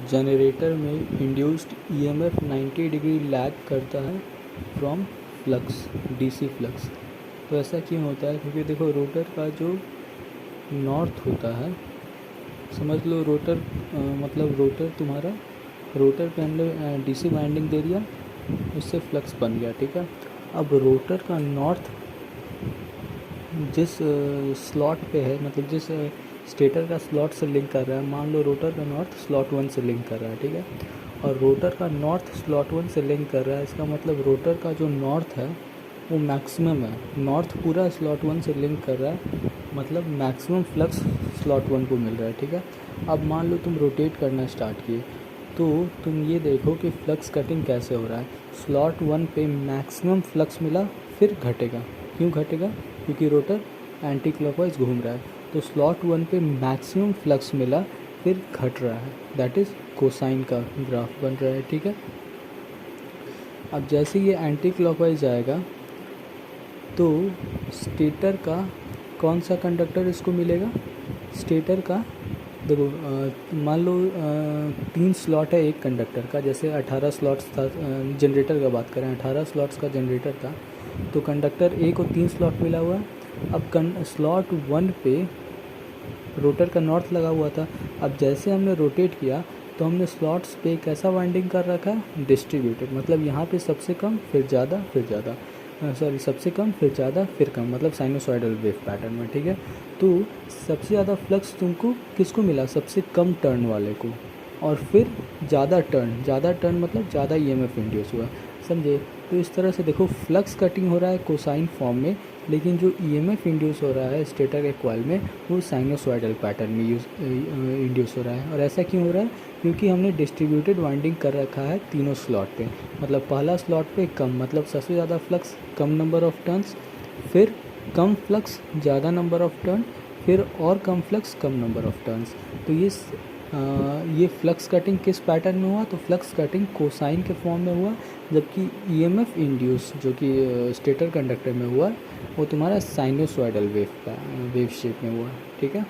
Generator में induced EMF 90 degree lag करता है फ्रॉम फ्लक्स, डीसी फ्लक्स। तो ऐसा क्यों होता है? क्योंकि देखो रोटर का जो नॉर्थ होता है, समझ लो रोटर मतलब रोटर तुम्हारा, रोटर के अंदर डीसी वाइंडिंग दे दिया, उससे फ्लक्स बन गया, ठीक है। अब रोटर का नॉर्थ जिस स्लॉट पे है, मतलब जिस स्टेटर का स्लॉट से लिंक कर रहा है, मान लो रोटर का नॉर्थ स्लॉट 1 से लिंक कर रहा है, ठीक है। और रोटर का नॉर्थ स्लॉट 1 से लिंक कर रहा है, इसका मतलब रोटर का जो नॉर्थ है वो मैक्सिमम है। नॉर्थ पूरा स्लॉट 1 से लिंक कर रहा है, मतलब मैक्सिमम फ्लक्स स्लॉट 1 को मिल रहा है, ठीक है। अब मान लो तुम रोटेट करना स्टार्ट किए, तो तुम ये देखो कि फ्लक्स कटिंग कैसे हो रहा है। स्लॉट 1 पे मैक्सिमम फ्लक्स मिला, फिर घटेगा। क्यों घटेगा? क्योंकि रोटर एंटी क्लॉकवाइज घूम रहा है। तो स्लॉट 1 पे मैक्सिमम फ्लक्स मिला, फिर घट रहा है, दैट इज़ कोसाइन का ग्राफ बन रहा है, ठीक है। अब जैसे ये एंटी क्लॉकवाइज जाएगा तो स्टेटर का कौन सा कंडक्टर इसको मिलेगा? स्टेटर का देखो मान लो 3 स्लॉट है एक कंडक्टर का, जैसे 18 स्लॉट्स था, जनरेटर का बात करें 18 स्लॉट्स का जनरेटर था, तो कंडक्टर ए को 3 स्लॉट मिला हुआ है। अब स्लॉट 1 पे रोटर का नॉर्थ लगा हुआ था। अब जैसे हमने रोटेट किया तो हमने स्लॉट्स पे कैसा वाइंडिंग कर रखा है? डिस्ट्रीब्यूटेड, मतलब यहाँ पे सबसे कम फिर ज़्यादा फिर ज़्यादा, सॉरी सबसे कम फिर ज़्यादा फिर कम, मतलब साइनोसॉइडल वेव पैटर्न में, ठीक है। तो सबसे ज़्यादा फ्लक्स तुमको किसको मिला? सबसे कम टर्न वाले को, और फिर ज़्यादा टर्न मतलब ज़्यादा ईएमएफ इंड्यूस हुआ, समझे। तो इस तरह से देखो फ्लक्स कटिंग हो रहा है कोसाइन फॉर्म में, लेकिन जो ईएमएफ इंड्यूस हो रहा है स्टेटर के कॉइल में वो साइनोसॉइडल पैटर्न में इंड्यूस हो रहा है। और ऐसा क्यों हो रहा है? क्योंकि हमने डिस्ट्रीब्यूटेड वाइंडिंग कर रखा है तीनों स्लॉट पे। मतलब पहला स्लॉट पे कम, मतलब सबसे ज़्यादा फ्लक्स कम नंबर ऑफ टर्न्स, फिर कम फ्लक्स ज़्यादा नंबर ऑफ टर्न, फिर और कम फ्लक्स कम नंबर ऑफ टर्न्स। तो ये फ्लक्स कटिंग किस पैटर्न में हुआ? तो फ्लक्स कटिंग कोसाइन के फॉर्म में हुआ, जबकि ईएमएफ इंड्यूस जो कि स्टेटर कंडक्टर में हुआ वो तुम्हारा साइनोसॉइडल वेव शेप में हुआ, ठीक है।